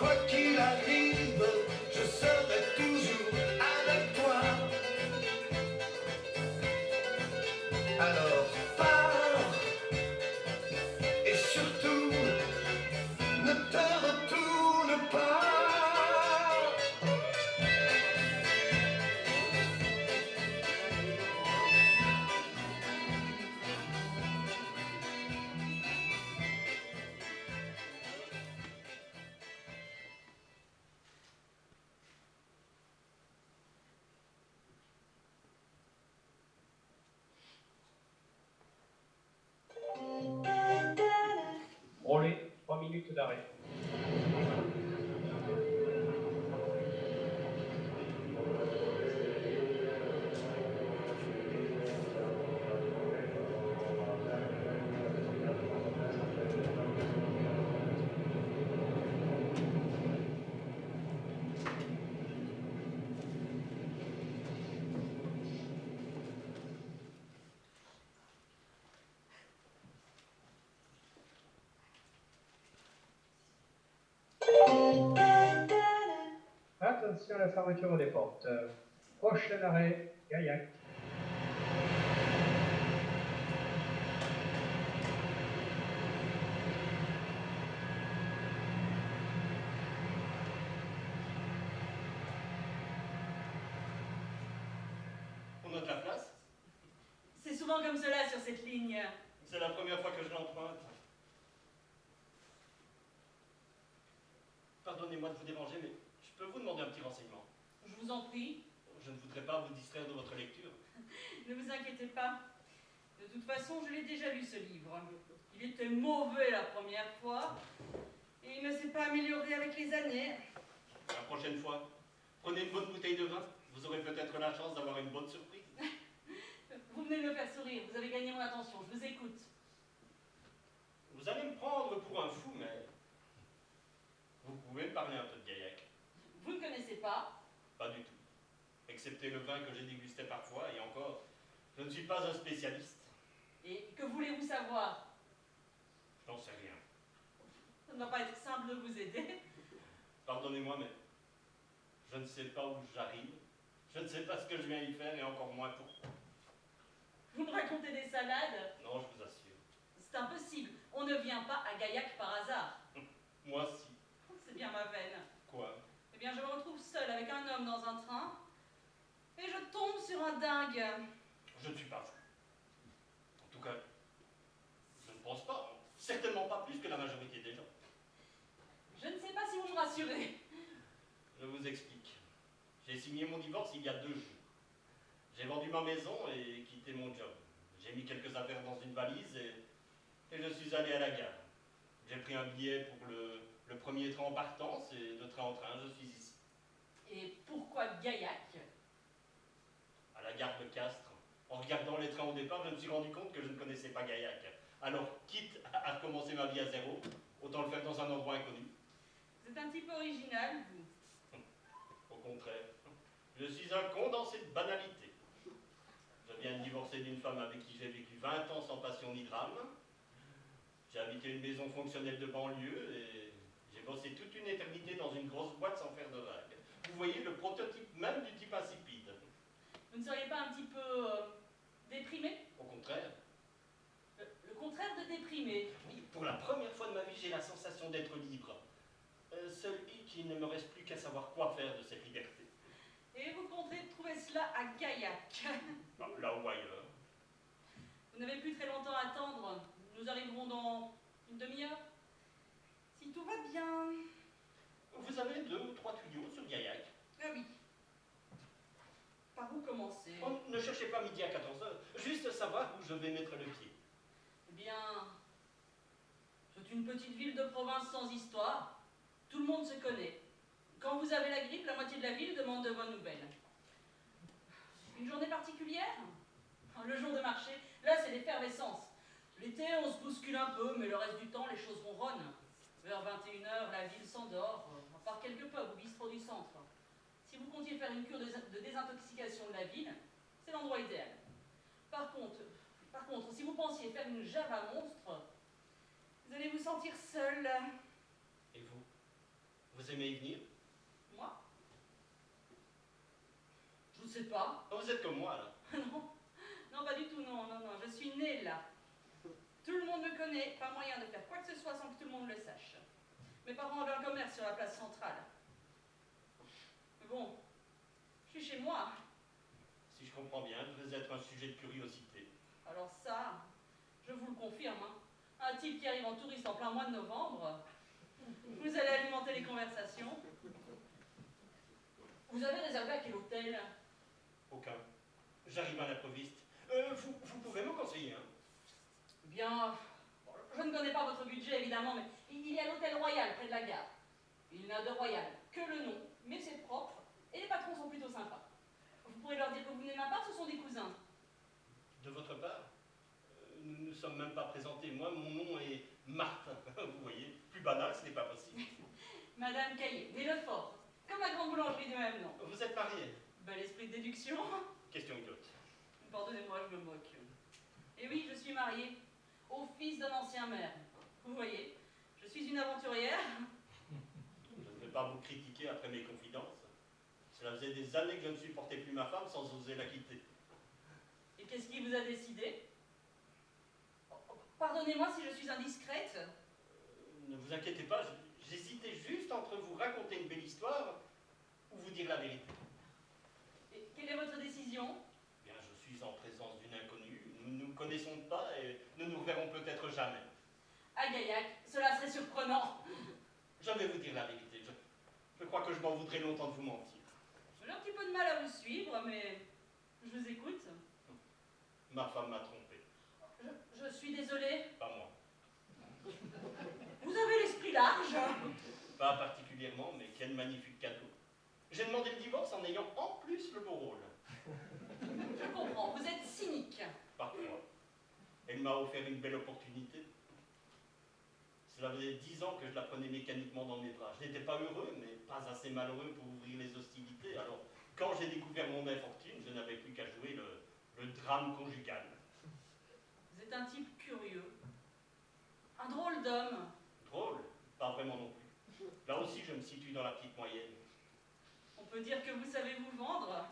Quoi qu'il arrive, je serai toujours avec toi. Alors pars, et surtout, ne te retourne pas. Roller, 3 minutes d'arrêt. Attention à la fermeture des portes. Prochain arrêt, Gaillac. On note la place. C'est souvent comme cela sur cette ligne. C'est la première fois que je l'emprunte. Pardonnez-moi de vous déranger, mais je peux vous demander un petit renseignement? Je vous en prie, Je ne voudrais pas vous distraire de votre lecture. ne vous inquiétez pas. De toute façon, je l'ai déjà lu ce livre. Il était mauvais la première fois, et il ne s'est pas amélioré avec les années. La prochaine fois, prenez une bonne bouteille de vin. Vous aurez peut-être la chance d'avoir une bonne surprise. Vous venez de me faire sourire, vous avez gagné mon attention, je vous écoute. Vous allez me prendre pour un fou, mais vous pouvez me parler un peu de Gaillac? Vous ne connaissez pas? Pas du tout. Excepté le vin que j'ai dégusté parfois, et encore, je ne suis pas un spécialiste. Et que voulez-vous savoir? Je n'en sais rien. Ça ne va pas être simple de vous aider. Pardonnez-moi, mais je ne sais pas où j'arrive. Je ne sais pas ce que je viens y faire, et encore moins pourquoi. Vous me racontez des salades? Non, je vous assure. C'est impossible, on ne vient pas à Gaillac par hasard. Moi, si. C'est bien ma veine. Quoi? Eh bien, je me retrouve seule avec un homme dans un train, et je tombe sur un dingue. Je ne suis pas fou. En tout cas, je ne pense pas. Certainement pas plus que la majorité des gens. Je ne sais pas si vous me rassurez. Je vous explique. J'ai signé mon divorce il y a 2 jours. J'ai vendu ma maison et quitté mon job. J'ai mis quelques affaires dans une valise et je suis allé à la gare. J'ai pris un billet pour le premier train en partance et de train en train, je suis ici. Et pourquoi Gaillac? À la gare de Castres. En regardant les trains au départ, je me suis rendu compte que je ne connaissais pas Gaillac. Alors, quitte à recommencer ma vie à zéro, autant le faire dans un endroit inconnu. C'est un type original, vous. Au contraire, je suis un condensé de banalité. Je viens de divorcer d'une femme avec qui j'ai vécu 20 ans sans passion ni drame. J'ai habité une maison fonctionnelle de banlieue et j'ai bossé toute une éternité dans une grosse boîte sans faire de vagues. Vous voyez le prototype même du type insipide. Vous ne seriez pas un petit peu déprimé? Au contraire. Le contraire de déprimé. Oui, pour la première fois de ma vie, j'ai la sensation d'être libre. Seul hic, il ne me reste plus qu'à savoir quoi faire de cette liberté. Et vous comptez trouver cela à Gaillac. Là ou ailleurs. Vous n'avez plus très longtemps à attendre. Nous arriverons dans une demi-heure. Si tout va bien. Vous avez 2 ou 3 tuyaux sur Gaillac? Ah oui. Par où commencer? Oh, ne cherchez pas midi à 14h, juste savoir où je vais mettre le pied. Eh bien, c'est une petite ville de province sans histoire. Tout le monde se connaît. Quand vous avez la grippe, la moitié de la ville demande de vos nouvelles. Une journée particulière? Le jour de marché, là c'est l'effervescence. L'été, on se bouscule un peu, mais le reste du temps, les choses ronronnent. Vers 21h, la ville s'endort, à part quelques pubs ou bistrots du centre. Si vous comptiez faire une cure de désintoxication de la ville, c'est l'endroit idéal. Par contre, si vous pensiez faire une Java monstre, vous allez vous sentir seul. Et vous? Vous aimé y venir? Moi? Je ne sais pas. Oh, vous êtes comme moi, là. Non, non, pas du tout, non, non, non. Je suis née là. Tout le monde me connaît, pas moyen de faire quoi que ce soit sans que tout le monde le sache. Mes parents avaient un commerce sur la place centrale. Mais bon, je suis chez moi. Si je comprends bien, je devais être un sujet de curiosité. Alors ça, je vous le confirme, hein. Un type qui arrive en touriste en plein mois de novembre, vous allez alimenter les conversations. Vous avez réservé à quel hôtel? Aucun. J'arrive à l'improviste. Vous pouvez me conseiller, hein? Bien, bon, je ne connais pas votre budget évidemment, mais il y a l'hôtel Royal près de la gare. Il n'a de Royal que le nom, mais c'est propre, et les patrons sont plutôt sympas. Vous pourrez leur dire que vous venez de ma part, ce sont des cousins. De votre part? Nous ne nous sommes même pas présentés. Moi, mon nom est Martin. Vous voyez, plus banal, ce n'est pas possible. Madame Caillé, née Lefort, comme la grande boulangerie du même nom. Vous êtes marié? Bel esprit de déduction. Question idiote. Pardonnez-moi, je me moque. Et oui, je suis mariée au fils d'un ancien maire. Vous voyez, je suis une aventurière. Je ne vais pas vous critiquer après mes confidences. Cela faisait des années que je ne supportais plus ma femme sans oser la quitter. Et qu'est-ce qui vous a décidé? Pardonnez-moi si je suis indiscrète. Ne vous inquiétez pas, j'hésitais juste entre vous raconter une belle histoire ou vous dire la vérité. Et quelle est votre décision? Bien, je suis en présence d'une inconnue. Nous ne nous connaissons pas et ne nous reverrons peut-être jamais. À Gaillac, cela serait surprenant. Je vais vous dire la vérité. Je crois que je m'en voudrais longtemps de vous mentir. J'ai un petit peu de mal à vous suivre, mais je vous écoute. Ma femme m'a trompé. Je suis désolée. Pas moi. Vous avez l'esprit large. Pas particulièrement, mais quel magnifique cadeau. J'ai demandé le divorce en ayant en plus le beau rôle. Je comprends, vous êtes cynique. Parfois. Elle m'a offert une belle opportunité. Cela faisait 10 ans que je la prenais mécaniquement dans mes bras. Je n'étais pas heureux, mais pas assez malheureux pour ouvrir les hostilités. Alors, quand j'ai découvert mon infortune, je n'avais plus qu'à jouer le drame conjugal. Vous êtes un type curieux. Un drôle d'homme. Drôle, pas vraiment non plus. Là aussi, je me situe dans la petite moyenne. On peut dire que vous savez vous vendre.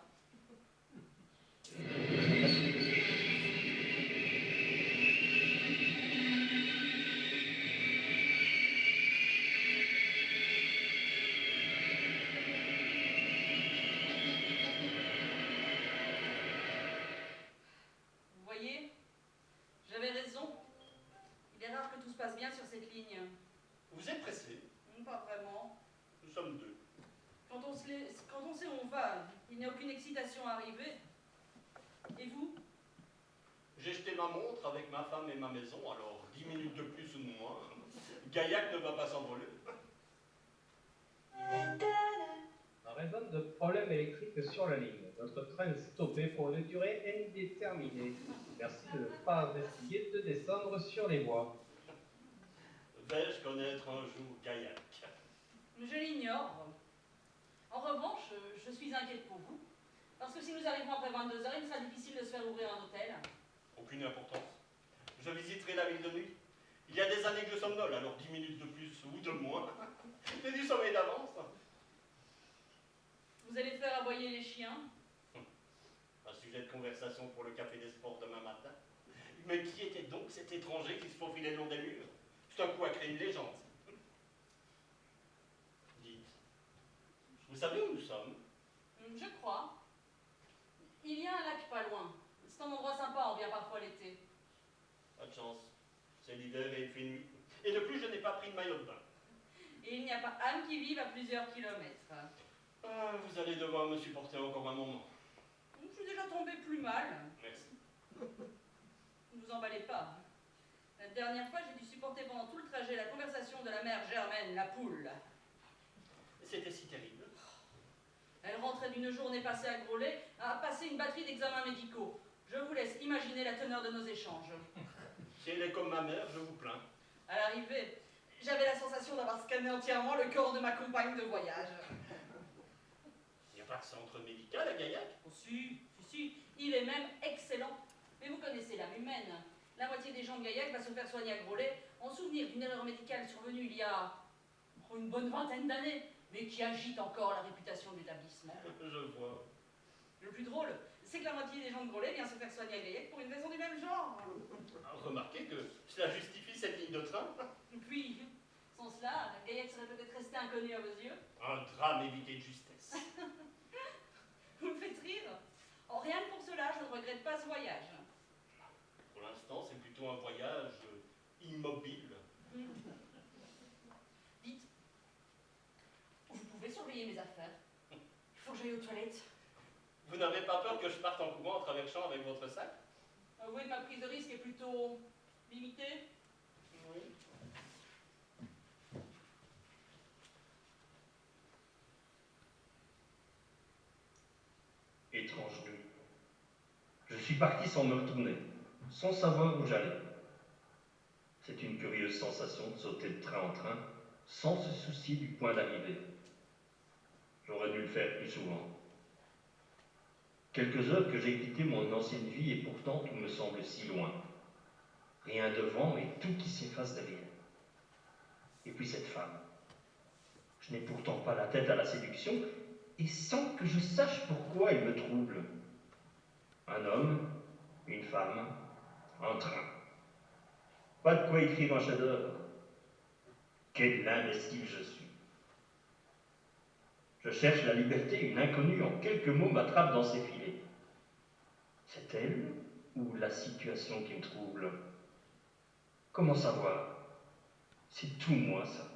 Vous voyez, j'avais raison. Il est rare que tout se passe bien sur cette ligne. Vous êtes pressé? Pas vraiment. Nous sommes deux. Quand on sait où on va, il n'y a aucune excitation à arriver. Et vous? J'ai jeté ma montre avec ma femme et ma maison, alors 10 minutes de plus ou de moins. Gaillac ne va pas s'envoler. En raison de problèmes électriques sur la ligne, notre train est stoppé pour une durée indéterminée. Merci de ne pas investiguer de descendre sur les voies. Vais-je connaître un jour Gaillac? Je l'ignore. En revanche, je suis inquiète pour vous. Parce que si nous arrivons après 22 heures, il sera difficile de se faire ouvrir un hôtel. Aucune importance. Je visiterai la ville de nuit. Il y a des années que je somnole, alors 10 minutes de plus ou de moins. J'ai du sommeil d'avance. Vous allez faire aboyer les chiens. Un sujet de conversation pour le café des sports demain matin. Mais qui était donc cet étranger qui se faufilait le long des murs? Tout un coup a créé une légende. Dites, vous savez où nous sommes? Je crois. Il y a un lac pas loin. C'est un endroit sympa, on vient parfois l'été. Pas de chance. C'est l'hiver et il fait nuit. Et de plus, je n'ai pas pris de maillot de bain. Et il n'y a pas âme qui vive à plusieurs kilomètres. Ah, vous allez devoir me supporter encore un moment. Je suis déjà tombée plus mal. Merci. Ne vous emballez pas. La dernière fois, j'ai dû supporter pendant tout le trajet la conversation de la mère Germaine, la poule. C'était si terrible. Elle rentrait d'une journée passée à Groslay à passer une batterie d'examens médicaux. Je vous laisse imaginer la teneur de nos échanges. Si elle est comme ma mère, je vous plains. À l'arrivée, j'avais la sensation d'avoir scanné entièrement le corps de ma compagne de voyage. Il n'y a pas de centre médical à Gaillac? Oh, si, il est même excellent. Mais vous connaissez l'âme humaine. La moitié des gens de Gaillac va se faire soigner à Groslay en souvenir d'une erreur médicale survenue il y a une bonne vingtaine d'années. mais qui agite encore la réputation de l'établissement. Je vois. Le plus drôle, c'est que la moitié des gens de Groslay vient se faire soigner à Gaillac pour une raison du même genre. Remarquez que cela justifie cette ligne de train. Puis, sans cela, Gaillac serait peut-être resté inconnu à vos yeux. Un drame évité de justesse. Vous me faites rire. Oh, rien que pour cela, je ne regrette pas ce voyage. Pour l'instant, c'est plutôt un voyage immobile. Dites, vous pouvez surveiller mes affaires. Il faut que j'aille aux toilettes. Vous n'avez pas peur que je parte en courant en traversant avec votre sac? Avouez que ma prise de risque est plutôt limitée. Oui. Étrange nuit. Je suis parti sans me retourner, sans savoir où j'allais. C'est une curieuse sensation de sauter de train en train, sans se soucier du point d'arrivée. J'aurais dû le faire plus souvent. Quelques heures que j'ai quitté mon ancienne vie et pourtant tout me semble si loin. Rien devant et tout qui s'efface derrière. Et puis cette femme. Je n'ai pourtant pas la tête à la séduction et sans que je sache pourquoi elle me trouble. Un homme, une femme, un train. Pas de quoi écrire un chef-d'œuvre. Quel imbécile je suis. Je cherche la liberté, une inconnue en quelques mots m'attrape dans ses filets. C'est elle ou la situation qui me trouble? Comment savoir? C'est tout moi, ça.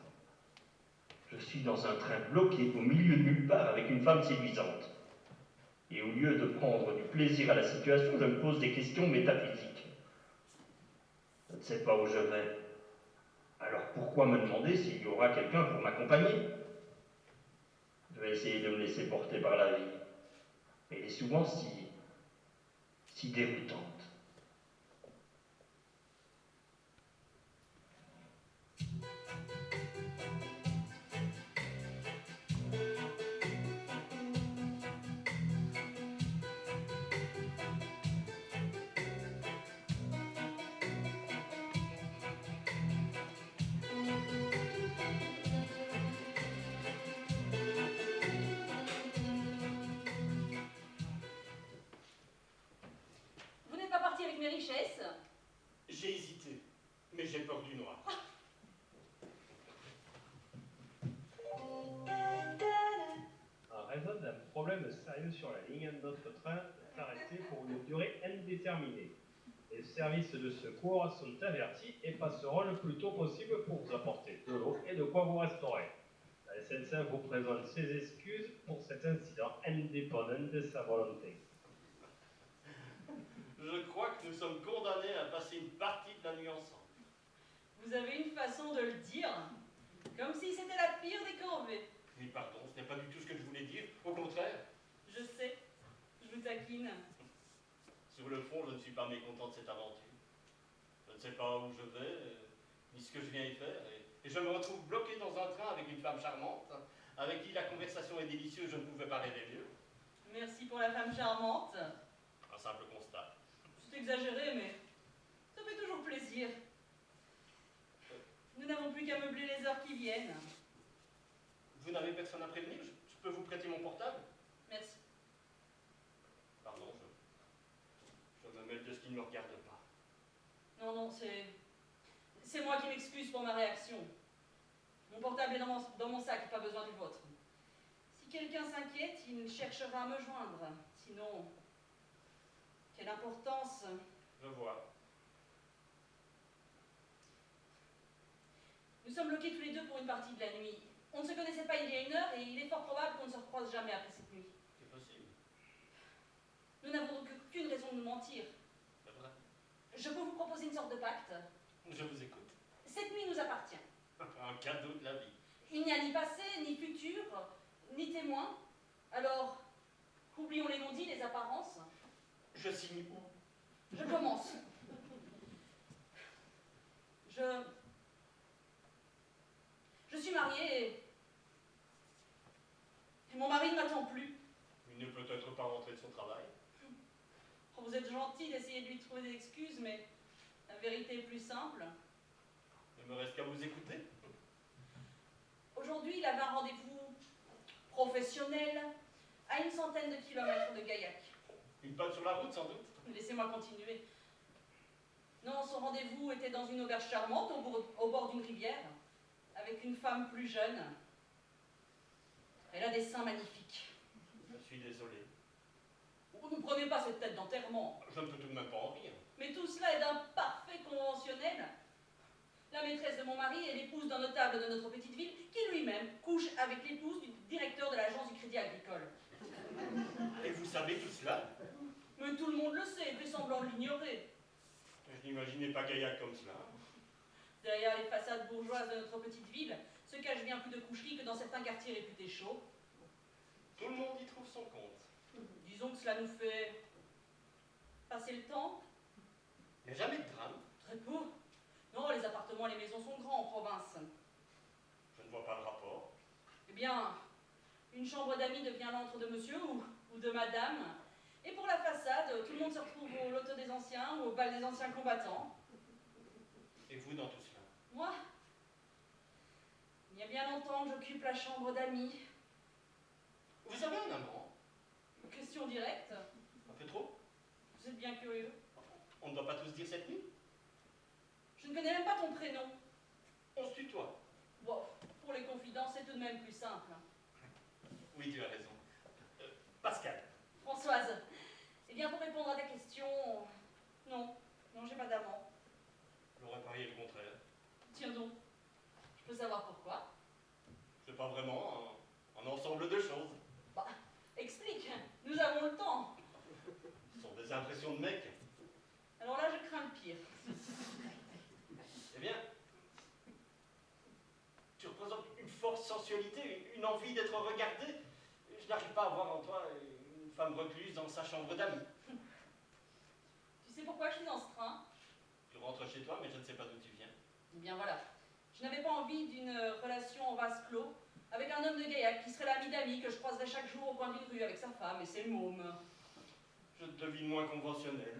Je suis dans un train bloqué au milieu de nulle part avec une femme séduisante. Et au lieu de prendre du plaisir à la situation, je me pose des questions métaphysiques. Je ne sais pas où je vais. Alors pourquoi me demander s'il y aura quelqu'un pour m'accompagner? Je vais essayer de me laisser porter par la vie. Elle est souvent si déroutante. Vous n'êtes pas parti avec mes richesses? J'ai hésité, mais j'ai peur du noir. En raison d'un problème sérieux sur la ligne, notre train est arrêté pour une durée indéterminée. Les services de secours sont avertis et passeront le plus tôt possible pour vous apporter de l'eau et de quoi vous restaurer. La SNCF vous présente ses excuses pour cet incident indépendant de sa volonté. Je crois que nous sommes condamnés à passer une partie de la nuit ensemble. Vous avez une façon de le dire, comme si c'était la pire des corvées. Mais pardon, ce n'est pas du tout ce que je voulais dire. Au contraire, Je sais, je vous taquine. sur le fond, je ne suis pas mécontent de cette aventure. Je ne sais pas où je vais, ni ce que je viens y faire, et je me retrouve bloqué dans un train avec une femme charmante, avec qui la conversation est délicieuse, je ne pouvais pas rêver mieux. Merci pour la femme charmante. Un simple constat. C'est exagéré, mais ça fait toujours plaisir. Nous n'avons plus qu'à meubler les heures qui viennent. Vous n'avez personne à prévenir? Je peux vous prêter mon portable? Merci. Pardon, je me mêle de ce qui ne me regarde pas. Non, non, c'est moi qui m'excuse pour ma réaction. Mon portable est dans mon sac, pas besoin du vôtre. Si quelqu'un s'inquiète, il cherchera à me joindre. Sinon, quelle importance. Je vois. Nous sommes bloqués tous les deux pour une partie de la nuit. On ne se connaissait pas il y a une heure et il est fort probable qu'on ne se recroise jamais après cette nuit. C'est possible. Nous n'avons donc aucune raison de nous mentir. C'est vrai. Je peux vous proposer une sorte de pacte. Je vous écoute. Cette nuit nous appartient. Un cadeau de la vie. Il n'y a ni passé, ni futur, ni témoin. Alors, oublions les non-dits, les apparences. Je signe où? Je commence. Je suis mariée et mon mari ne m'attend plus. Il ne peut être pas rentré de son travail. Oh, vous êtes gentil d'essayer de lui trouver des excuses, mais la vérité est plus simple. Il me reste qu'à vous écouter. Aujourd'hui, il avait un rendez-vous professionnel, à une centaine de kilomètres de Gaillac. Une panne sur la route, sans doute. Laissez-moi continuer. Non, son rendez-vous était dans une auberge charmante au bord d'une rivière, avec une femme plus jeune. Elle a des seins magnifiques. Je suis désolé. Vous ne prenez pas cette tête d'enterrement. Je ne peux tout de même pas en rire. Mais tout cela est d'un parfait conventionnel. La maîtresse de mon mari est l'épouse d'un notable de notre petite ville qui lui-même couche avec l'épouse du directeur de l'agence du Crédit Agricole. Et vous savez tout cela? Mais tout le monde le sait, fait semblant de l'ignorer. Je n'imaginais pas Gaillac comme cela. Derrière les façades bourgeoises de notre petite ville se cache bien plus de coucheries que dans certains quartiers réputés chauds. Tout le monde y trouve son compte. Disons que cela nous fait passer le temps. Il n'y a jamais de drame. Très peu. Non, les appartements et les maisons sont grands en province. Je ne vois pas le rapport. Eh bien, une chambre d'amis devient l'antre de monsieur ou de madame. Et pour la façade, tout le monde se retrouve au loto des anciens ou au bal des anciens combattants. Et vous dans tout cela? Moi, il y a bien longtemps que j'occupe la chambre d'amis. Vous avez un amant? Question directe. Un peu trop? Vous êtes bien curieux. On ne doit pas tous dire cette nuit? Je ne connais même pas ton prénom. On se tutoie. Bon, pour les confidences, c'est tout de même plus simple. Oui, tu as raison. Pascal. Françoise, eh bien pour répondre à ta question, non, j'ai pas d'amant. J'aurais parié le contraire. Tiens donc, je peux savoir pourquoi? C'est pas vraiment un ensemble de choses. Bah, explique, nous avons le temps. Ce sont des impressions de mec. Alors là, je crains le pire. Eh bien, tu représentes une forte sensualité, une envie d'être regardé. Je n'arrive pas à voir en toi une femme recluse dans sa chambre d'amis. Tu sais pourquoi je suis dans ce train? Tu rentres chez toi, mais je ne sais pas d'où tu viens. Eh bien voilà, je n'avais pas envie d'une relation en vase clos avec un homme de Gaillac qui serait l'ami d'amis que je croiserais chaque jour au coin d'une rue avec sa femme et ses mômes. Je te devine moins conventionnel.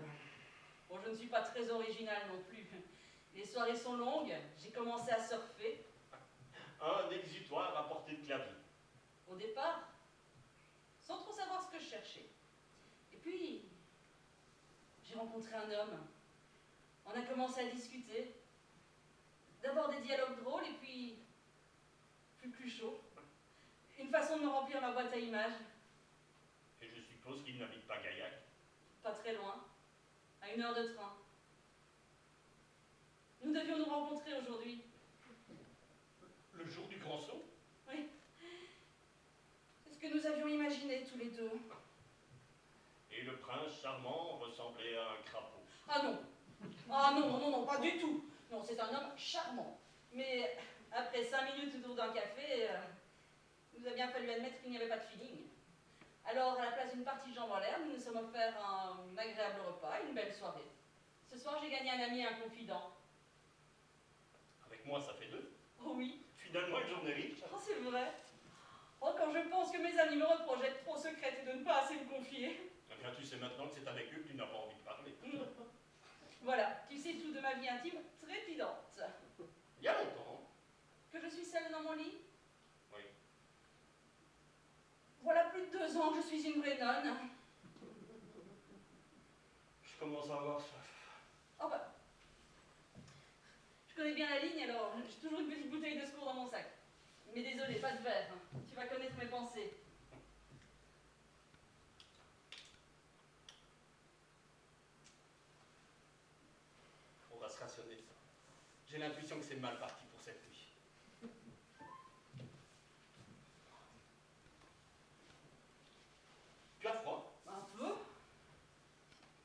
Bon, je ne suis pas très originale non plus. Les soirées sont longues, j'ai commencé à surfer. Un exutoire à portée de clavier. Au départ, sans trop savoir ce que je cherchais. Et puis, j'ai rencontré un homme. On a commencé à discuter. D'abord des dialogues drôles et puis plus chaud. Une façon de me remplir ma boîte à images. Et je suppose qu'il n'habite pas Gaillac. Pas très loin, à 1 heure de train. Nous devions nous rencontrer aujourd'hui. Le jour du grand saut? Oui. C'est ce que nous avions imaginé tous les deux. Et le prince charmant ressemblait à un crapaud. Ah non. Ah non, pas du tout. Non, c'est un homme charmant. Mais après 5 minutes autour d'un café, il nous a bien fallu admettre qu'il n'y avait pas de feeling. Alors, à la place d'une partie de jambes en l'air, nous nous sommes offerts un agréable repas, une belle soirée. Ce soir, j'ai gagné un ami et un confident. Avec moi, ça fait 2. Oh oui, Finalement, une journée riche. oh, c'est vrai. Oh, quand je pense que mes amis me reprochent d'être trop secrète et de ne pas assez me confier. Eh bien, tu sais maintenant que c'est avec eux que tu n'as pas envie de parler. Voilà, tu sais tout de ma vie intime trépidante. Il y a longtemps. Que je suis seule dans mon lit? Oui. Voilà plus de 2 ans que je suis une vraie nonne. Je commence à avoir soif. Oh bah, je connais bien la ligne, alors j'ai toujours une petite bouteille de secours dans mon sac. Mais désolé, pas de verre. Tu vas connaître mes pensées. On va se rationner ça. J'ai l'intuition que c'est mal parti pour cette nuit. Tu as froid? Un peu.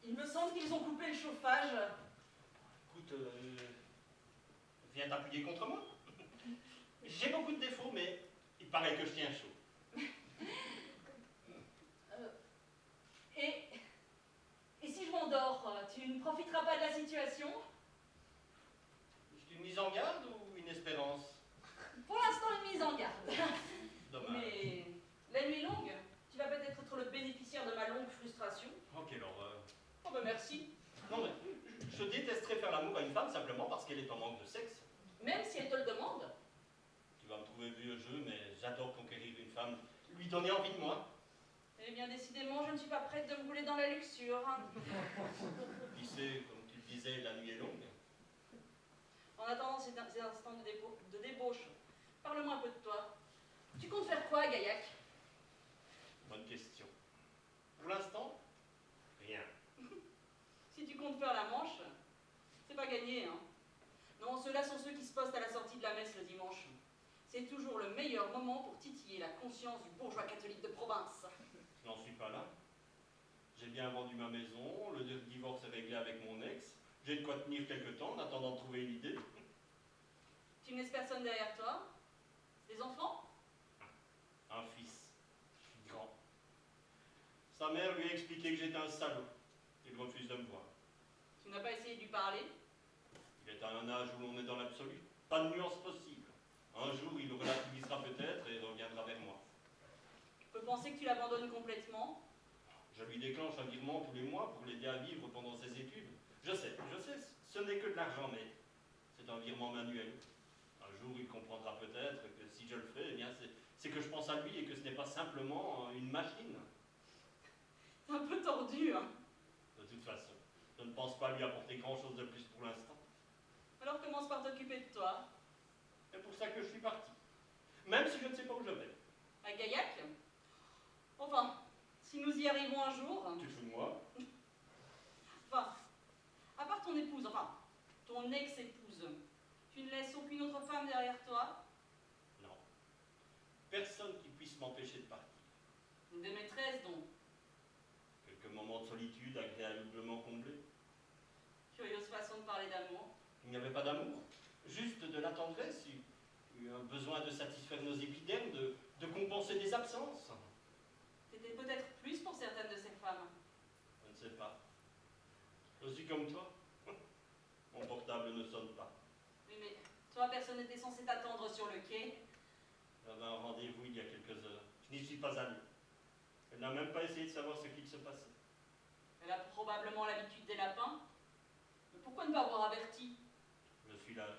Il me semble qu'ils ont coupé le chauffage. Écoute, viens t'appuyer contre moi. J'ai beaucoup de défauts, mais il paraît que je tiens chaud. Et si je m'endors, tu ne profiteras pas de la situation? C'est une mise en garde ou une espérance? Pour l'instant, une mise en garde. Dommage. Mais la nuit est longue. Tu vas peut-être être le bénéficiaire de ma longue frustration. Oh, quelle horreur. Oh ben merci. Non, mais je détesterais faire l'amour à une femme simplement parce qu'elle est en manque de sexe. Même si elle te le demande. Tu vas me trouver vieux jeu, mais j'adore conquérir une femme, lui donner envie de moi. Eh bien, décidément, je ne suis pas prête de me rouler dans la luxure. Qui sait, comme tu le disais, la nuit est longue. En attendant ces instants de débauche, parle-moi un peu de toi. Tu comptes faire quoi, Gaillac? Bonne question. Pour l'instant, rien. Si tu comptes faire la manche, c'est pas gagné, hein. Non, ceux-là sont ceux qui se postent à la sortie de la messe le dimanche. C'est toujours le meilleur moment pour titiller la conscience du bourgeois catholique de province. Je n'en suis pas là. J'ai bien vendu ma maison, le divorce est réglé avec mon ex. J'ai de quoi tenir quelque temps en attendant de trouver une idée. Tu ne laisses personne derrière toi? Des enfants? Un fils, grand. Sa mère lui a expliqué que j'étais un salaud. Il refuse de me voir. Tu n'as pas essayé de lui parler? Il est à un âge où l'on est dans l'absolu. Pas de nuance possible. Un jour, il le relativisera peut-être et reviendra vers moi. Je peux penser que tu l'abandonnes complètement. Je lui déclenche un virement tous les mois pour l'aider à vivre pendant ses études. Je sais, ce n'est que de l'argent, mais c'est un virement manuel. Un jour, il comprendra peut-être que si je le fais, eh bien, c'est que je pense à lui et que ce n'est pas simplement une machine. C'est un peu tordu, hein. De toute façon, je ne pense pas lui apporter grand-chose de plus pour l'instant. Alors commence par t'occuper de toi. C'est pour ça que je suis parti. Même si je ne sais pas où je vais. À Gaillac? Enfin, si nous y arrivons un jour... Tu te fous de moi? Enfin, à part ton épouse, enfin, ton ex-épouse, tu ne laisses aucune autre femme derrière toi? Non. Personne qui puisse m'empêcher de partir. Des maîtresses, donc. Quelques moments de solitude agréablement comblés. Curieuse façon de parler d'amour. Il n'y avait pas d'amour, juste de la tendresse, un besoin de satisfaire nos épidermes, de compenser des absences. C'était peut-être plus pour certaines de ces femmes. Je ne sais pas. Je suis comme toi. Mon portable ne sonne pas. Oui, mais toi, personne n'était censé t'attendre sur le quai. J'avais un rendez-vous il y a quelques heures. Je n'y suis pas allé. Elle n'a même pas essayé de savoir ce qu'il se passait. Elle a probablement l'habitude des lapins. Mais pourquoi ne pas avoir averti? Je suis lâche.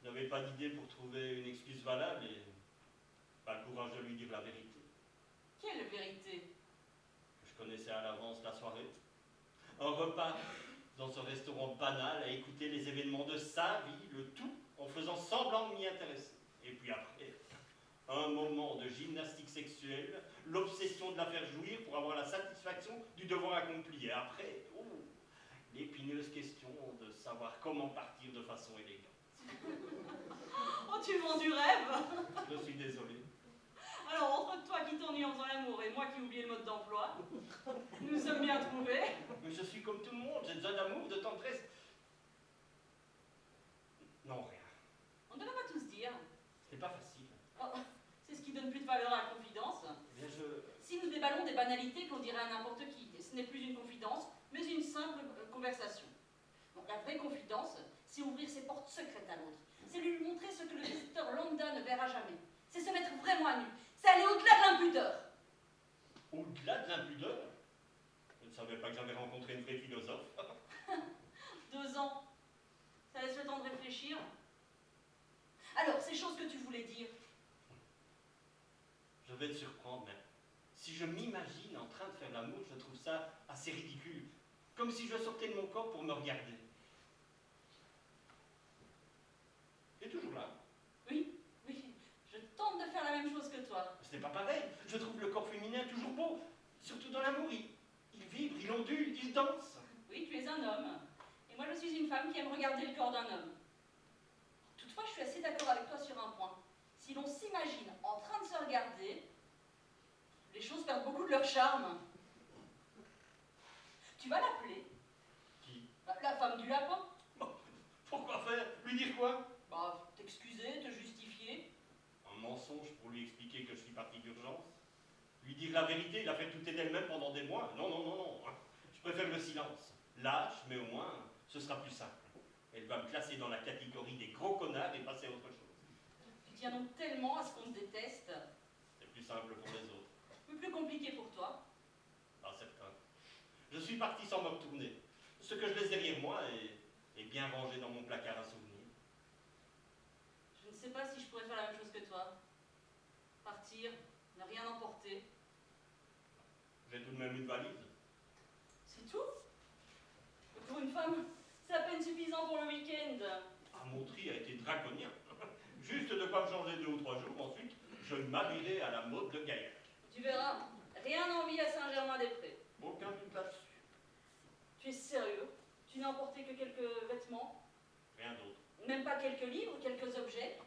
Je n'avais pas d'idée pour trouver une excuse valable et pas le courage de lui dire la vérité. Quelle vérité? Je connaissais à l'avance la soirée. Un repas dans ce restaurant banal à écouter les événements de sa vie, le tout en faisant semblant de m'y intéresser. Et puis après, un moment de gymnastique sexuelle, l'obsession de la faire jouir pour avoir la satisfaction du devoir accompli. Et après, l'épineuse question de savoir comment partir de façon élégante. Oh, tu vends du rêve! Je suis désolé. Alors, entre toi qui t'ennuie en faisant l'amour et moi qui oublie le mode d'emploi, nous sommes bien trouvés. Mais je suis comme tout le monde, j'ai besoin d'amour, de tendresse. Non, rien. On ne doit pas tous dire. C'est pas facile. Oh, c'est ce qui donne plus de valeur à la confidence. Eh bien, Si nous déballons des banalités qu'on dirait à n'importe qui, ce n'est plus une confidence, mais une simple conversation. Donc, la vraie confidence, c'est ouvrir ses portes secrètes à l'autre. C'est lui montrer ce que le visiteur lambda ne verra jamais. C'est se mettre vraiment à nu. C'est aller au-delà de l'impudeur. Au-delà de l'impudeur, je ne savais pas que j'avais rencontré une vraie philosophe. 2 ans. Ça laisse le temps de réfléchir. Alors, ces choses que tu voulais dire. Je vais te surprendre, mais si je m'imagine en train de faire l'amour, je trouve ça assez ridicule. Comme si je sortais de mon corps pour me regarder. T'es toujours là. Oui, je tente de faire la même chose que toi. Ce n'est pas pareil. Je trouve le corps féminin toujours beau. Surtout dans l'amour. Il vibre, il ondule, il danse. Oui, tu es un homme. Et moi, je suis une femme qui aime regarder le corps d'un homme. Toutefois, je suis assez d'accord avec toi sur un point. Si l'on s'imagine en train de se regarder, les choses perdent beaucoup de leur charme. Tu vas l'appeler? Qui? La femme du lapin. Pourquoi faire? Lui dire quoi? T'excuser, te justifier. Un mensonge pour lui expliquer que je suis parti d'urgence? Lui dire la vérité, la faire douter d'elle-même pendant des mois? Non, non, non, non. Je préfère le silence. Lâche, mais au moins, ce sera plus simple. Elle va me classer dans la catégorie des gros connards et passer à autre chose. Tu tiens donc tellement à ce qu'on te déteste. C'est plus simple pour les autres. Mais plus compliqué pour toi. Pas certain. Je suis parti sans me retourner. Ce que je laisse derrière moi est bien rangé dans mon placard à souvenirs. Je ne sais pas si je pourrais faire la même chose que toi. Partir, ne rien emporté. J'ai tout de même une valise. C'est tout? Pour une femme, c'est à peine suffisant pour le week-end. Ah, mon tri a été draconien. Juste de quoi me changer 2 ou 3 jours, ensuite, je m'habillerai à la mode de Gaillac. Tu verras, rien n'envie à Saint-Germain-des-Prés. Aucun doute là-dessus. Tu es sérieux? Tu n'as emporté que quelques vêtements? Rien d'autre. Même pas quelques livres, quelques objets?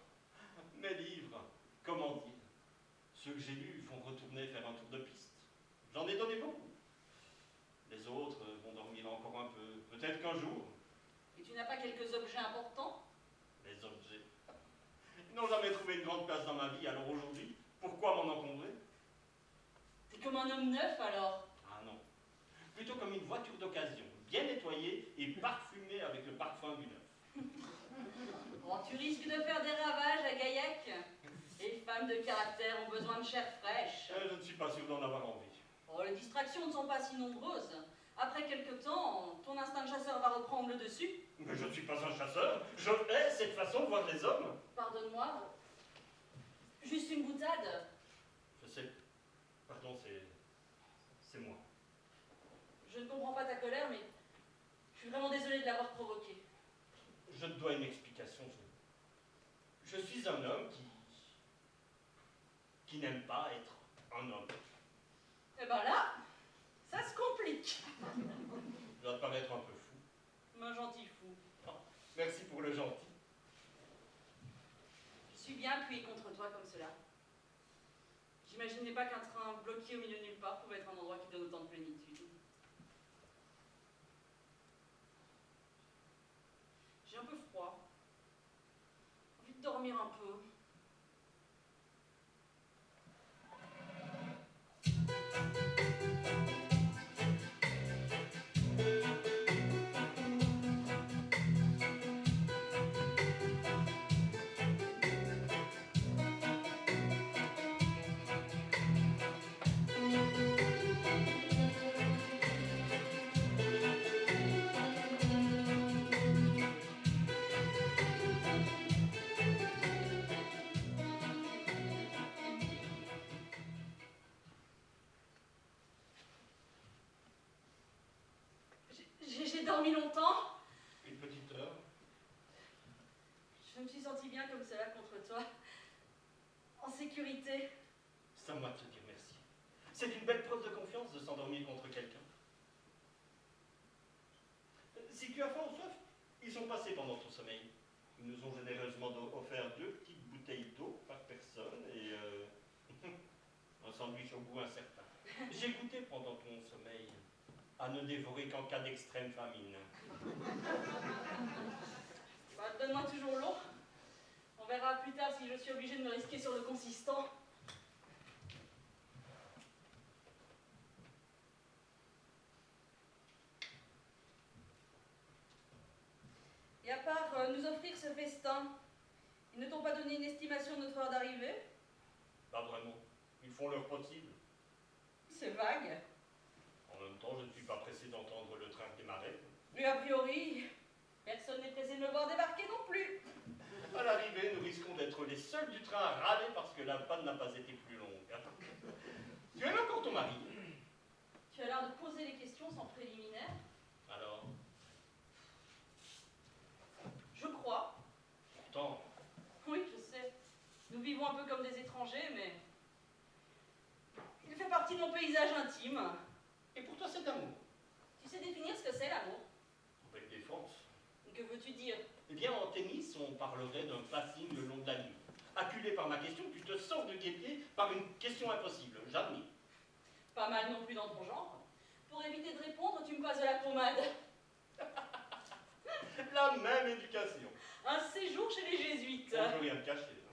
Mes livres, comment dire? Ceux que j'ai lus font retourner faire un tour de piste. J'en ai donné beaucoup. Les autres vont dormir encore un peu, peut-être qu'un jour. Et tu n'as pas quelques objets importants? Les objets. Ils n'ont jamais trouvé une grande place dans ma vie, alors aujourd'hui, pourquoi m'en encombrer? T'es comme un homme neuf alors? Ah non. Plutôt comme une voiture d'occasion, bien nettoyée et parfumée avec le parfum du neuf. Oh, tu risques de faire des ravages à Gaillac. Les femmes de caractère ont besoin de chair fraîche. Je ne suis pas sûr d'en avoir envie. Oh, les distractions ne sont pas si nombreuses. Après quelque temps, ton instinct de chasseur va reprendre le dessus. Mais je ne suis pas un chasseur. Je hais cette façon de voir les hommes. Pardonne-moi. Juste une boutade. Je sais. Pardon, c'est moi. Je ne comprends pas ta colère, mais je suis vraiment désolée de l'avoir provoquée. Je te dois une explication. Je suis un homme qui n'aime pas être un homme. Eh ben là, ça se complique. Je dois paraître un peu fou. Un gentil fou. Merci pour le gentil. Je suis bien appuyée contre toi comme cela. J'imaginais pas qu'un train bloqué au milieu de nulle part pouvait être un endroit qui donne autant de plénitude. J'ai un peu froid. Envie de dormir un peu. J'ai dormi longtemps. Une petite heure. Je me suis sentie bien comme cela contre toi. En sécurité. C'est à moi de te dire merci. C'est une belle preuve de confiance de s'endormir contre quelqu'un. Si tu as faim ou soif, ils sont passés pendant ton sommeil. Ils nous ont généreusement offert 2 petites bouteilles d'eau par personne et un sandwich au goût incertain. J'ai goûté pendant ton sommeil à ne dévorer qu'en cas d'extrême famine. Bah, donne-moi toujours l'eau. On verra plus tard si je suis obligée de me risquer sur le consistant. Et à part nous offrir ce festin, ils ne t'ont pas donné une estimation de notre heure d'arrivée? Pas vraiment. Ils font leur possible. C'est vague. En même temps, je ne suis pas pressé d'entendre le train démarrer. Mais a priori, personne n'est pressé de me voir débarquer non plus. À l'arrivée, nous risquons d'être les seuls du train à râler parce que la panne n'a pas été plus longue. Tu aimes encore ton mari? Tu as l'air de poser les questions sans préliminaire. Alors, Je crois. pourtant, Oui, je sais. Nous vivons un peu comme des étrangers, mais il fait partie de mon paysage intime. et pour toi, c'est d'amour. Tu sais définir ce que c'est l'amour? Avec défense. Que veux-tu dire? Eh bien, en tennis, on parlerait d'un passing le long de la ligne. Acculé par ma question, tu te sors de tes pieds par une question impossible. J'admire. Pas mal non plus dans ton genre. Pour éviter de répondre, tu me passes de la pommade. La même éducation. Un séjour chez les jésuites. On ne peut rien te cacher.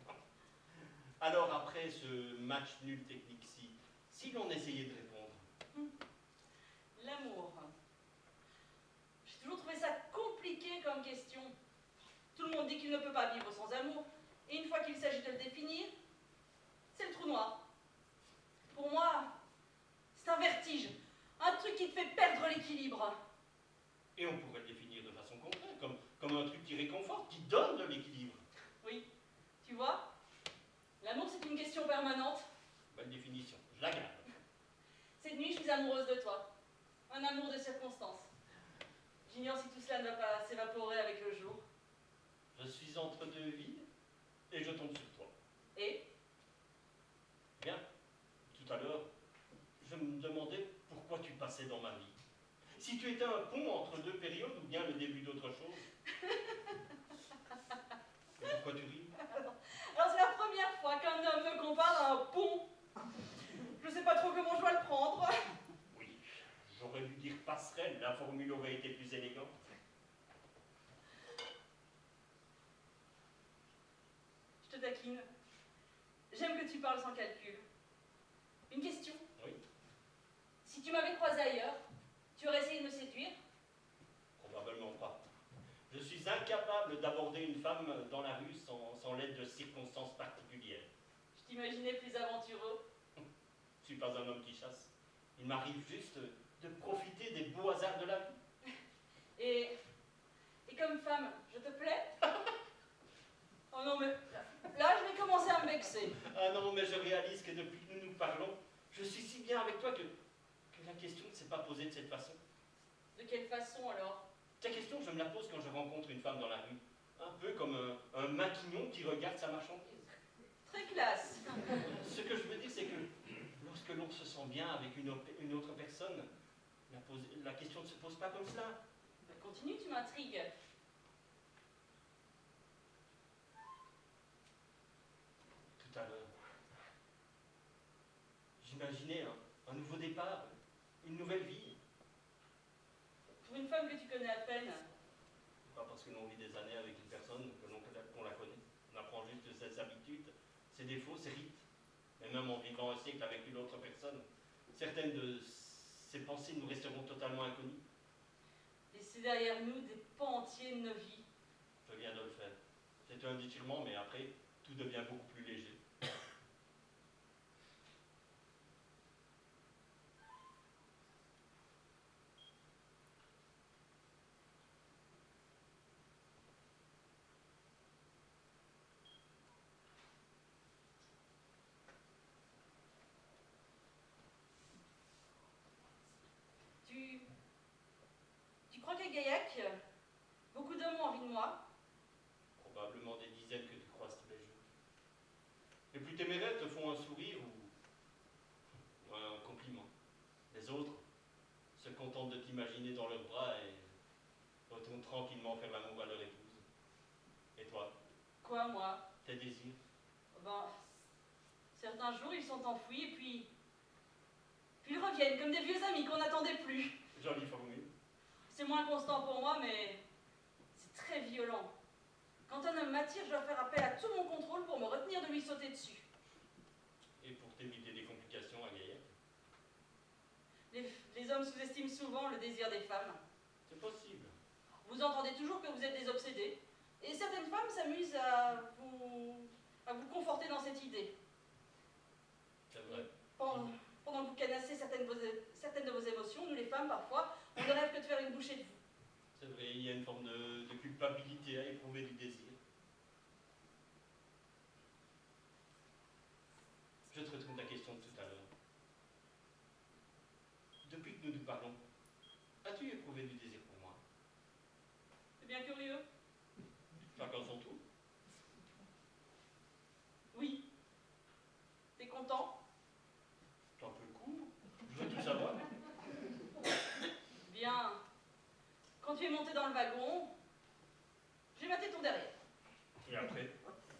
Alors, après ce match nul technique-ci, si l'on essayait de répondre, L'amour. J'ai toujours trouvé ça compliqué comme question. Tout le monde dit qu'il ne peut pas vivre sans amour. Et une fois qu'il s'agit de le définir, c'est le trou noir. Pour moi, c'est un vertige. Un truc qui te fait perdre l'équilibre. et on pourrait le définir de façon concrète, comme un truc qui réconforte, qui donne de l'équilibre. Oui, tu vois, l'amour c'est une question permanente. Belle définition. définition. Je la garde. Cette nuit, je suis amoureuse de toi. Un amour de circonstance. J'ignore si tout cela ne va pas s'évaporer avec le jour. Je suis entre deux vies et je tombe sur toi. Et Bien, tout à l'heure, je me demandais pourquoi tu passais dans ma vie. Si tu étais un pont entre deux périodes ou bien le début d'autre chose. Et pourquoi tu ris? alors c'est la première fois qu'un homme me compare à un pont. Je sais pas trop comment je dois le prendre. Oui, j'aurais dû dire passerelle, la formule aurait été plus élégante. Je te taquine. J'aime que tu parles sans calcul. Une question. Oui, Si tu m'avais croisé ailleurs, tu aurais essayé de me séduire? probablement pas. Je suis incapable d'aborder une femme dans la rue sans l'aide de circonstances particulières. Je t'imaginais plus aventureux. Je suis pas un homme qui chasse. Il m'arrive juste de profiter des beaux hasards de la vie. Et comme femme, je te plais? Oh non, mais là, je vais commencer à me vexer. Ah non, mais je réalise que depuis que nous nous parlons, je suis si bien avec toi que la question ne s'est pas posée de cette façon. De quelle façon alors? Ta question, je me la pose quand je rencontre une femme dans la rue. Un peu comme un maquignon qui regarde sa marchandise. Très classe. Ce que je veux dire, c'est que lorsque l'on se sent bien avec une autre personne, la question ne se pose pas comme cela. Bah, continue, tu m'intrigues. Tout à l'heure, j'imaginais un nouveau départ, une nouvelle vie. Pour une femme que tu connais à peine, Pas parce que l'on vit des années avec une personne qu'on la connaît. On apprend juste ses habitudes, ses défauts, ses rites. Mais même en vivant un siècle avec une autre personne, certaines de ses pensées nous resteront totalement inconnues. laisser derrière nous des pans entiers de nos vies. Je viens de le faire. C'est un déchirement, mais après, tout devient beaucoup plus léger. Tu crois qu'à Gaillac, beaucoup d'hommes ont envie de moi? Probablement des dizaines que tu croises tous les jours. Les plus téméraires te font un sourire ou un compliment. Les autres se contentent de t'imaginer dans leurs bras et retournent tranquillement faire l'amour à leur épouse. Et toi, Quoi, moi? tes désirs? Ben, certains jours, ils sont enfouis et puis ils reviennent comme des vieux amis qu'on n'attendait plus. Jolie formule. C'est moins constant pour moi, mais c'est très violent. Quand un homme m'attire, je dois faire appel à tout mon contrôle pour me retenir de lui sauter dessus. Et pour t'éviter des complications à Gaillac? Les hommes sous-estiment souvent le désir des femmes. C'est possible. Vous entendez toujours que vous êtes des obsédés. Et certaines femmes s'amusent à vous conforter dans cette idée. C'est vrai. Pendant que vous canassez certaines de vos émotions, nous les femmes, parfois, on ne rêve que de faire une bouchée de vous. C'est vrai, il y a une forme de culpabilité à éprouver du désir. Je te retourne ta question de tout à l'heure. Depuis que nous nous parlons, as-tu éprouvé du désir pour moi? C'est bien curieux. Chacun son tour. Oui. T'es content? T'es un peu court. Je veux tout savoir. Bien. Quand tu es monté dans le wagon, j'ai maté ton derrière. Et après?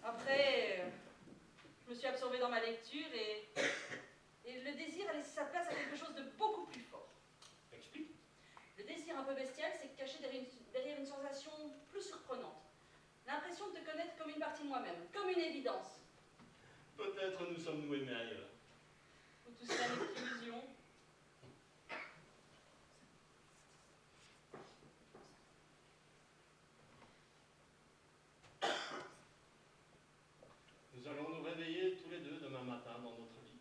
Après, je me suis absorbée dans ma lecture et le désir a laissé sa place à quelque chose de beaucoup plus fort. Explique. Le désir un peu bestial s'est caché derrière une sensation plus surprenante. L'impression de te connaître comme une partie de moi-même, comme une évidence. Peut-être nous sommes-nous aimés ailleurs. Ou tout cela n'est qu'illusion. Nous allons nous réveiller tous les deux demain matin dans notre lit,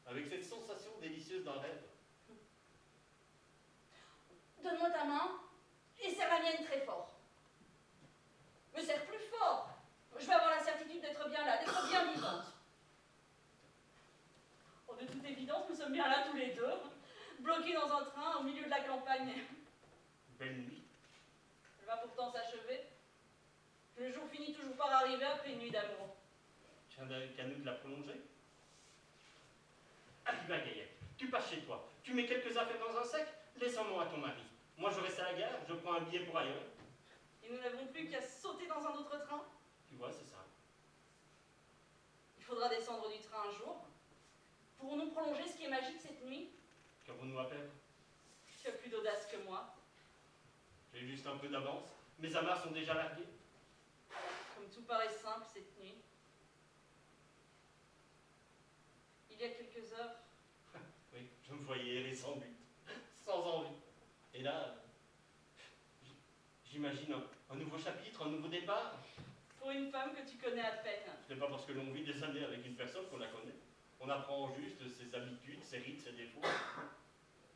avec cette sensation délicieuse d'un rêve. Donne-moi ta main et serre la mienne très fort. Me serre plus fort. Je veux avoir la certitude d'être bien là, d'être bien vivante. Oh, ne sommes bien là tous les deux, bloqués dans un train au milieu de la campagne. Belle nuit. Elle va pourtant s'achever. Le jour finit toujours par arriver après une nuit d'amour. Tu as qu'à nous de la prolonger. Arriva Gaillette, tu passes chez toi. Tu mets quelques affaires dans un sac, laisse un mot à ton mari. Moi je reste à la gare, je prends un billet pour ailleurs. Et nous n'avons plus qu'à sauter dans un autre train. Tu vois, c'est ça. Il faudra descendre du train un jour. Pourrons-nous prolonger ce qui est magique cette nuit? Qu'avons-nous à perdre? Tu as plus d'audace que moi. J'ai juste un peu d'avance. Mes amarres sont déjà larguées. Comme tout paraît simple cette nuit. Il y a quelques heures, Oui, je me voyais errer sans but, sans envie. Et là, j'imagine un nouveau chapitre, un nouveau départ. pour une femme que tu connais à peine. Ce n'est pas parce que l'on vit des années avec une personne qu'on la connaît. On apprend juste ses habitudes, ses rites, ses défauts.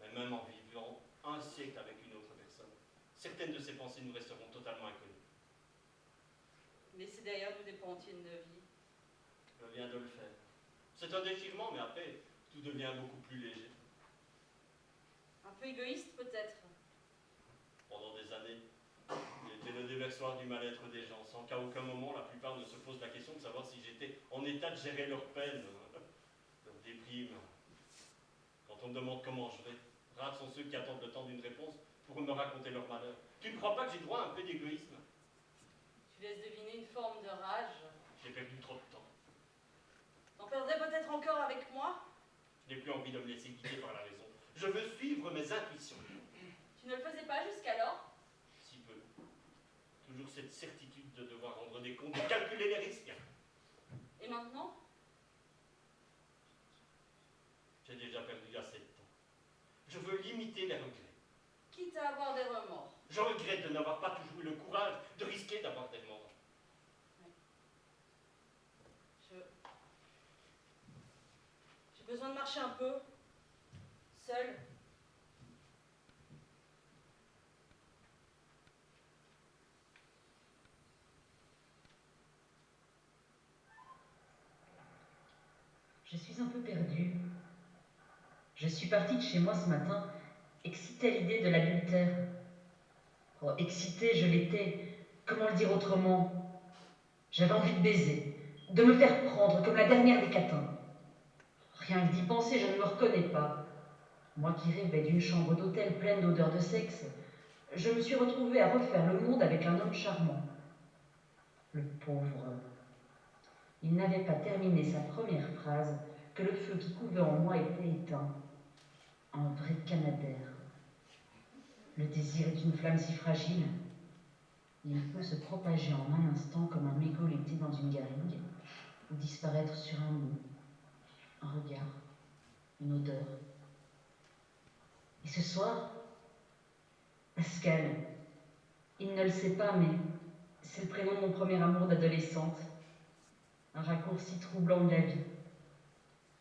Mais même en vivant un siècle avec une autre personne, certaines de ses pensées nous resteront totalement inconnues. Laisser derrière nous des pans entiers de nos vies. Je viens de le faire. C'est un déchirement, mais après, tout devient beaucoup plus léger. Un peu égoïste peut-être. Pendant des années, j'ai été le déversoir du mal-être des gens, sans qu'à aucun moment la plupart ne se posent la question de savoir si j'étais en état de gérer leurs peines, leurs déprimes. Quand on me demande comment je vais, rares sont ceux qui attendent le temps d'une réponse pour me raconter leur malheur. Tu ne crois pas que j'ai droit à un peu d'égoïsme? Tu laisses deviner une forme de rage. J'ai perdu trop de temps. T'en perdrais peut-être encore avec moi? Je n'ai plus envie de me laisser guider par la raison. Je veux suivre mes intuitions. Tu ne le faisais pas jusqu'alors? Si peu. Toujours cette certitude de devoir rendre des comptes, de calculer les risques. Et maintenant? J'ai déjà perdu assez de temps. Je veux limiter les regrets. Quitte à avoir des remords. Je regrette de n'avoir pas toujours eu le courage de risquer d'avoir des remords. J'ai besoin de marcher un peu. Seule. Je suis un peu perdue. Je suis partie de chez moi ce matin, excitée à l'idée de l'adultère. Oh, excitée, je l'étais. Comment le dire autrement? J'avais envie de baiser, de me faire prendre comme la dernière des catins. Rien que d'y penser, je ne me reconnais pas. Moi qui rêvais d'une chambre d'hôtel pleine d'odeurs de sexe, je me suis retrouvée à refaire le monde avec un homme charmant. Le pauvre homme. Il n'avait pas terminé sa première phrase que le feu qui couvait en moi était éteint. Un vrai canadair. Le désir est une flamme si fragile. Il peut se propager en un instant comme un mégot l'été dans une garrigue, ou disparaître sur un mot, un regard, une odeur. Et ce soir, Pascal, il ne le sait pas, mais c'est le prénom de mon premier amour d'adolescente. Un raccourci troublant de la vie.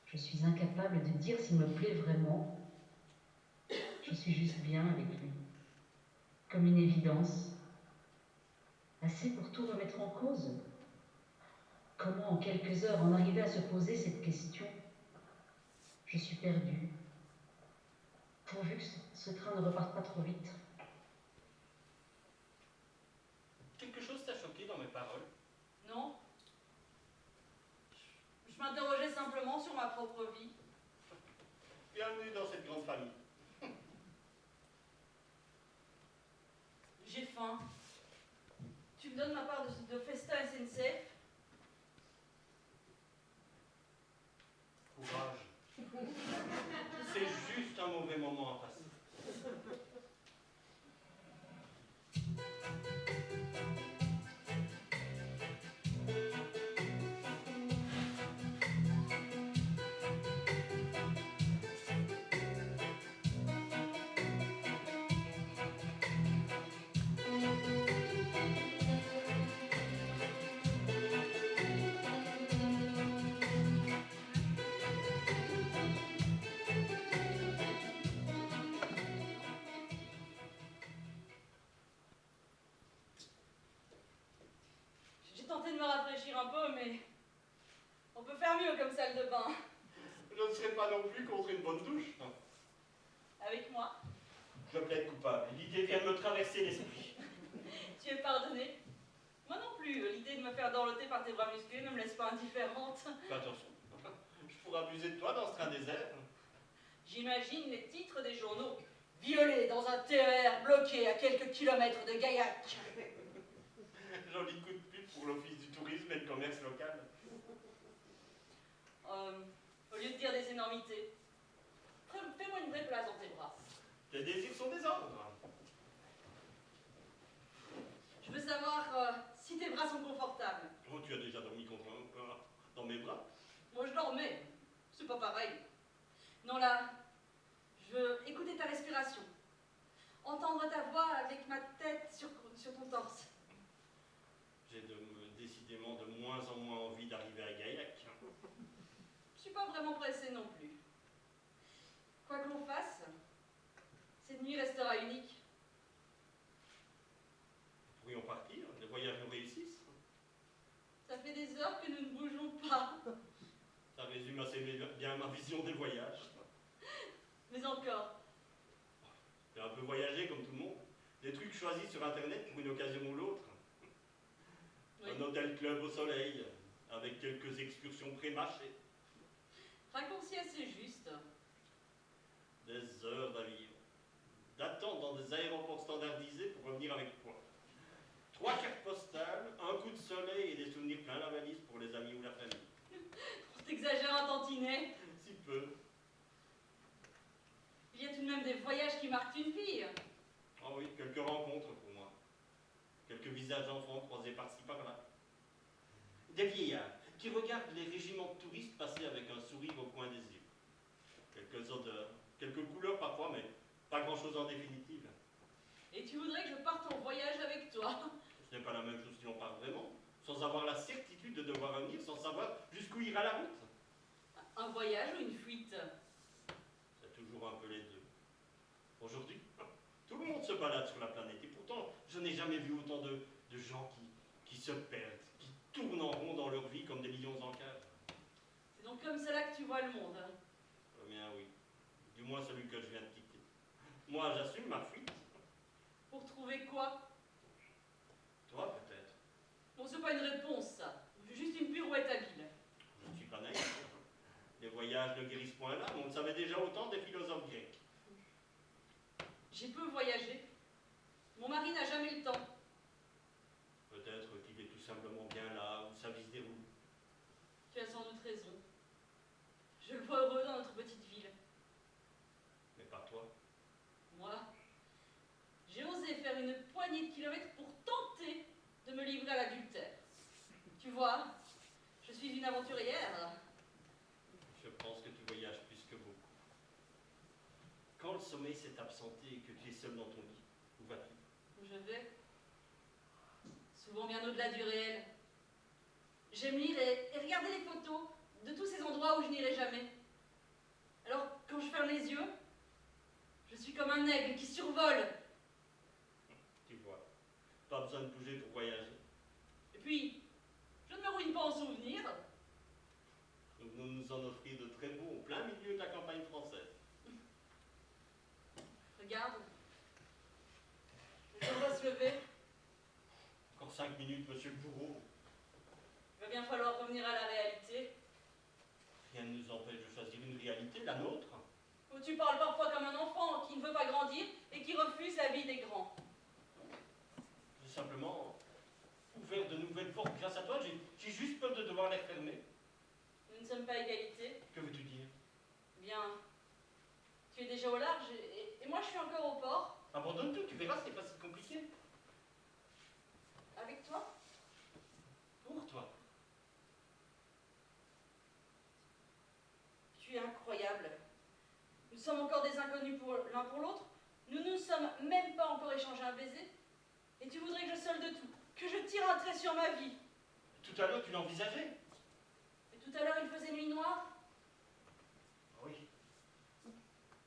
Je suis incapable de dire s'il me plaît vraiment. Je suis juste bien avec lui. Comme une évidence. Assez pour tout remettre en cause. Comment en quelques heures en arriver à se poser cette question? Je suis perdue. Pourvu que ce train ne reparte pas trop vite. Quelque chose t'a choqué dans mes paroles? Non? Je m'interrogeais simplement sur ma propre vie. Bienvenue dans cette grande famille. J'ai faim. Tu me donnes ma part de festin SNCF? Courage. C'est juste un mauvais moment à passer. J'ai tenté de me rafraîchir un peu, mais on peut faire mieux comme salle de bain. Je je ne serai pas non plus contre une bonne douche. Avec moi, Je plaide coupable. L'idée vient de me traverser l'esprit. tu es pardonné. Moi non plus, l'idée de me faire dorloter par tes bras musclés ne me laisse pas indifférente. Fais attention. Je pourrais abuser de toi dans ce train désert. J'imagine les titres des journaux. Violé dans un TER bloqué à quelques kilomètres de Gaillac. Joli coup de pub pour l'office du tourisme et le commerce local. Au lieu de dire des énormités, fais-moi une vraie place dans tes bras. Tes désirs sont des ordres. Je veux savoir si tes bras sont confortables. Oh, tu as déjà dormi dans mes bras? Moi je dormais, c'est pas pareil. Non là, je veux écouter ta respiration, entendre ta voix avec ma tête sur ton torse. J'ai décidément de moins en moins envie d'arriver à Gaillac. Je suis pas vraiment pressée non plus. Quoi que l'on fasse, cette nuit restera unique. Pourrions partir, les voyages nous réussissent. Ça fait des heures que nous ne bougeons pas. Ça résume assez bien ma vision des voyages. Mais encore, J'ai un peu voyagé comme tout le monde. Des trucs choisis sur internet pour une occasion ou l'autre. oui. Un hôtel club au soleil, avec quelques excursions pré-mâchées. Raccourci assez juste. Des heures d'avion. D'attente dans des aéroports standardisés pour revenir avec toi. 3 cartes postales, un coup de soleil et des souvenirs plein la valise pour les amis ou la famille. T'exagères un tantinet. Si peu. Il y a tout de même des voyages qui marquent une vie. Ah oui, quelques rencontres pour moi. Quelques visages d'enfants croisés par-ci par-là. Des vieillards qui regardent les régiments de touristes passer avec un sourire au coin des yeux. Quelques odeurs, quelques couleurs parfois, mais pas grand-chose en définitive. Et tu voudrais que je parte en voyage avec toi. Ce n'est pas la même chose si on part vraiment, sans avoir la certitude de devoir revenir, sans savoir jusqu'où ira la route. Un voyage ou une fuite? C'est toujours un peu les deux. Aujourd'hui, tout le monde se balade sur la planète, et pourtant, je n'ai jamais vu autant de gens qui se perdent, qui tournent en rond dans leur vie comme des lions en cage. C'est donc comme cela que tu vois le monde. Le mien, oui. Du moins celui que je viens de quitter. Moi, j'assume ma fuite. Pour trouver quoi? Toi, peut-être. Bon, c'est pas une réponse, ça. Juste une pirouette habile. Je ne suis pas naïf. Les voyages ne guérissent point l'âme. On le savait déjà autant des philosophes grecs. J'ai peu voyagé. Mon mari n'a jamais le temps. Peut-être qu'il est tout simplement bien là où sa vie se déroule. Tu as sans doute raison. Je le vois heureux dans notre petite ville. Mais pas toi. Moi, j'ai osé faire une poignée de kilomètres pour tenter de me livrer à l'adultère. Tu vois, je suis une aventurière. Je pense que tu voyages plus que beaucoup. Quand le sommeil s'est absenté et que tu es seul dans ton lit, où vas-tu? Où je vais, souvent bien au-delà du réel. J'aime lire et regarder les photos de tous ces endroits où je n'irai jamais. Alors, quand je ferme les yeux, je suis comme un aigle qui survole. Tu vois, pas besoin de bouger pour voyager. Et puis, je ne me ruine pas en souvenirs. Nous venons nous en offrir de très beaux au plein milieu de la campagne française. Regarde, le jour va se lever. Encore 5 minutes, monsieur le bourreau. Il va bien falloir revenir à la réalité. Rien ne nous empêche de choisir une réalité, la nôtre. Où tu parles parfois comme un enfant qui ne veut pas grandir et qui refuse la vie des grands. J'ai simplement ouvert de nouvelles portes grâce à toi. J'ai juste peur de devoir les fermer. Nous ne sommes pas à égalité. Que veux-tu dire? Eh bien, tu es déjà au large et moi je suis encore au port. Abandonne tout, tu verras, c'est pas si compliqué. Avec toi? Pour toi. Tu es incroyable. Nous sommes encore des inconnus l'un pour l'autre. Nous ne nous sommes même pas encore échangé un baiser. Et tu voudrais que je solde tout, que je tire un trait sur ma vie. Tout à l'heure, tu l'envisageais. Et tout à l'heure, il faisait nuit noire. Oui.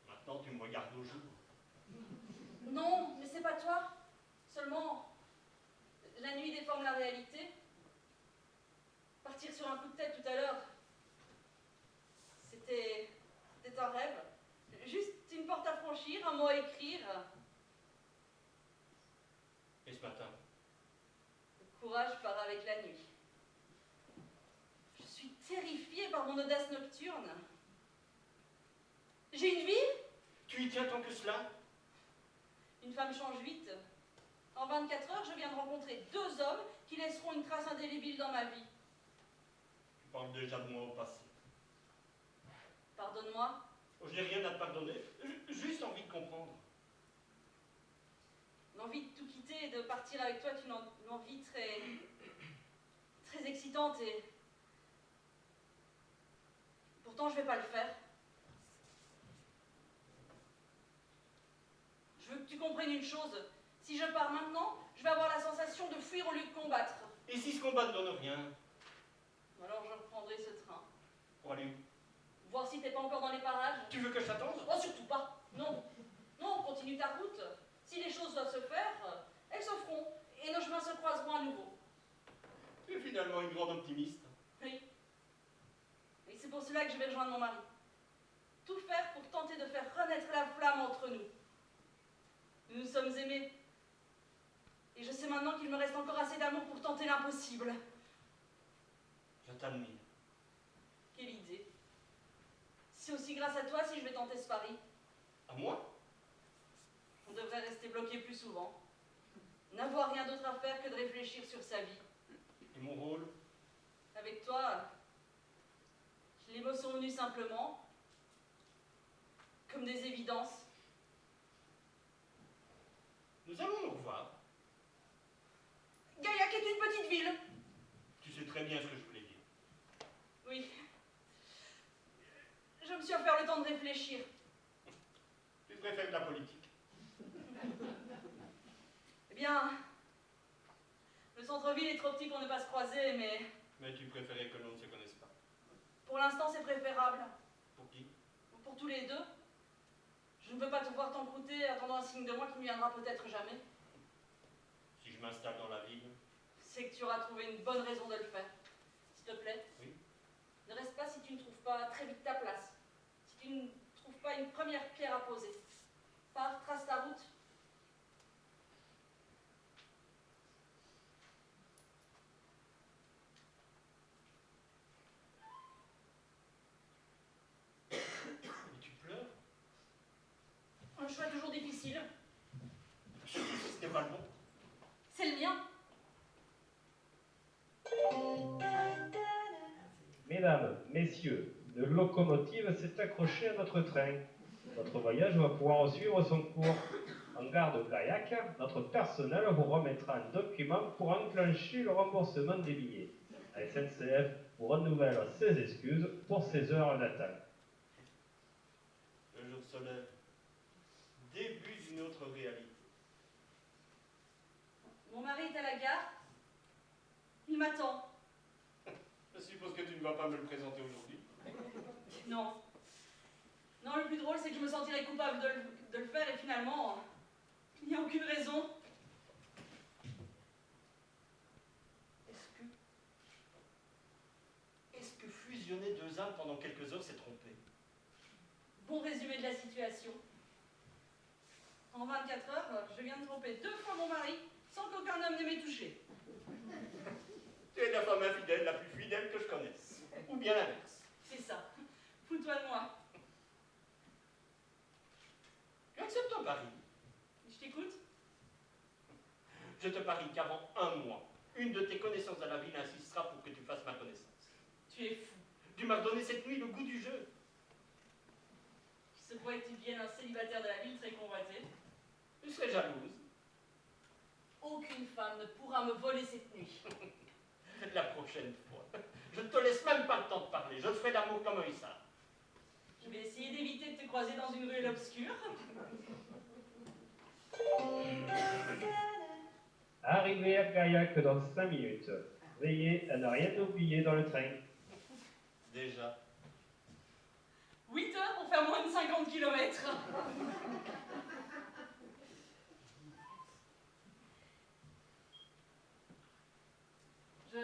Maintenant, tu me regardes au jour. Non, mais c'est pas toi. Seulement, la nuit déforme la réalité. Partir sur un coup de tête tout à l'heure, c'était mon audace nocturne. J'ai une vie? Tu y tiens tant que cela? Une femme change vite. En 24 heures, je viens de rencontrer 2 hommes qui laisseront une trace indélébile dans ma vie. Tu parles déjà de moi au passé. Pardonne-moi. Oh, je n'ai rien à te pardonner, juste envie de comprendre. L'envie de tout quitter et de partir avec toi est une envie très excitante et... Pourtant, je vais pas le faire. Je veux que tu comprennes une chose. Si je pars maintenant, je vais avoir la sensation de fuir au lieu de combattre. Et si ce combat ne donne rien? Alors je reprendrai ce train. Pour aller où? Voir si t'es pas encore dans les parages. Tu veux que je t'attende? Oh, surtout pas. Non. Non, continue ta route. Si les choses doivent se faire, elles se feront. Et nos chemins se croiseront à nouveau. Tu es finalement une grande optimiste. Oui. Et c'est pour cela que je vais rejoindre mon mari. Tout faire pour tenter de faire renaître la flamme entre nous. Nous nous sommes aimés. Et je sais maintenant qu'il me reste encore assez d'amour pour tenter l'impossible. Je t'admire. Quelle idée. C'est aussi grâce à toi si je vais tenter ce pari. À moi? On devrait rester bloqué plus souvent. N'avoir rien d'autre à faire que de réfléchir sur sa vie. Et mon rôle? Avec toi, les mots sont venus simplement, comme des évidences. Nous allons nous revoir. Gaillac est une petite ville. Tu sais très bien ce que je voulais dire. Oui. Je me suis offert le temps de réfléchir. Tu préfères la politique. Eh bien, le centre-ville est trop petit pour ne pas se croiser, mais Mais tu préférais que l'on ne se connaisse pas. pour l'instant c'est préférable. Pour qui? Pour tous les deux. Je ne veux pas te voir t'encrouter attendant un signe de moi qui ne viendra peut-être jamais. Si je m'installe dans la ville? C'est que tu auras trouvé une bonne raison de le faire. S'il te plaît. Oui. Ne reste pas si tu ne trouves pas très vite ta place. Si tu ne trouves pas une première pierre à poser. Pars, trace ta route. Et tu pleures? Un choix toujours difficile. Ce n'est pas le bon. C'est le mien. Mesdames, messieurs, une locomotive s'est accrochée à notre train. Notre voyage va pouvoir suivre son cours. En gare de Gaillac, notre personnel vous remettra un document pour enclencher le remboursement des billets. La SNCF vous renouvelle ses excuses pour ces heures d'attente. Le jour se lève. Début d'une autre réalité. Mon mari est à la gare. Il m'attend. Je suppose que tu ne vas pas me le présenter aujourd'hui. Non. Non, le plus drôle, c'est que je me sentirais coupable de le faire et finalement, il n'y a aucune raison. Est-ce que fusionner 2 âmes pendant quelques heures s'est trompé? Bon résumé de la situation. En 24 heures, je viens de tromper 2 fois mon mari sans qu'aucun homme ne m'ait touché. Tu es la femme infidèle la plus fidèle que je connaisse. Ou bien l'inverse. C'est ça. Fous-toi de moi. Tu acceptes un pari? Je t'écoute. Je te parie qu'avant 1 mois, une de tes connaissances à la ville insistera pour que tu fasses ma connaissance. Tu es fou. Tu m'as donné cette nuit le goût du jeu. Il se pourrait que tu deviennes un célibataire de la ville très convoité. Tu serais jalouse. Aucune femme ne pourra me voler cette nuit. La prochaine fois. Je ne te laisse même pas le temps de parler. Je ferai l'amour comme un hussard. Je vais essayer d'éviter de te croiser dans une ruelle obscure. Arrivé à Gaillac dans 5 minutes. Veillez à ne rien oublier dans le train. Déjà. 8 heures pour faire moins de 50 km. Je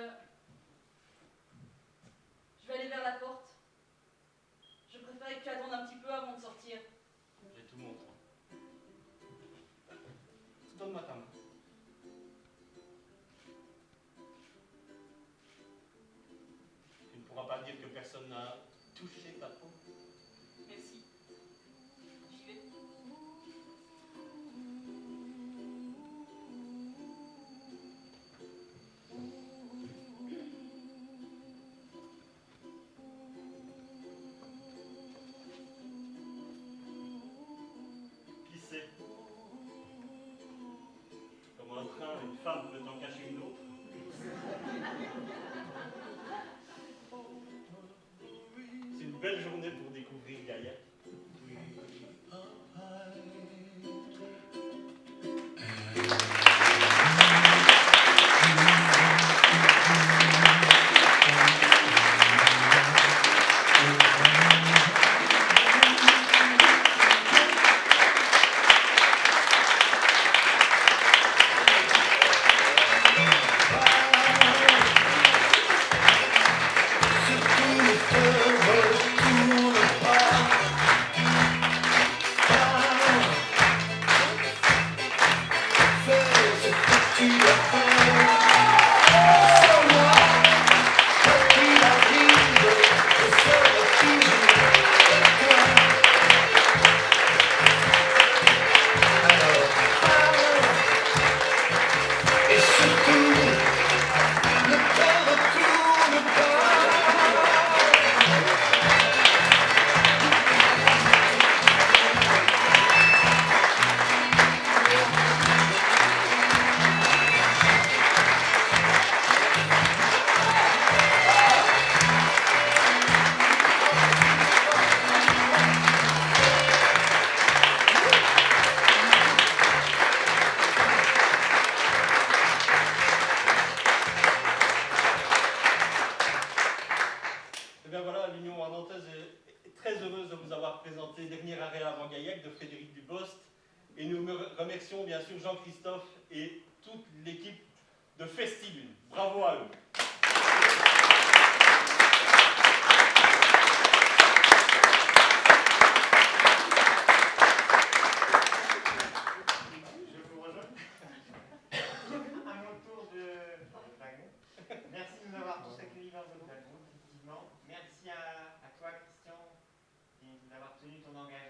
vais aller vers la porte. Je préférais que tu attendes un petit peu avant de sortir. J'ai tout mon temps. Donne-moi ta main. Tu ne pourras pas dire que personne n'a belle journée pour découvrir Gaillac. Et bien voilà, l'Union Ardentoise est très heureuse de vous avoir présenté Dernier arrêt avant Gaillac de Frédéric Dubost. Et nous remercions bien sûr Jean-Christophe et toute l'équipe de Festibule. Bravo à eux. Je vous rejoins. À mon tour de wagon. Merci de nous avoir tous accueillis dans votre wagon, effectivement. Merci à toi, Christian, d'avoir tenu ton engagement.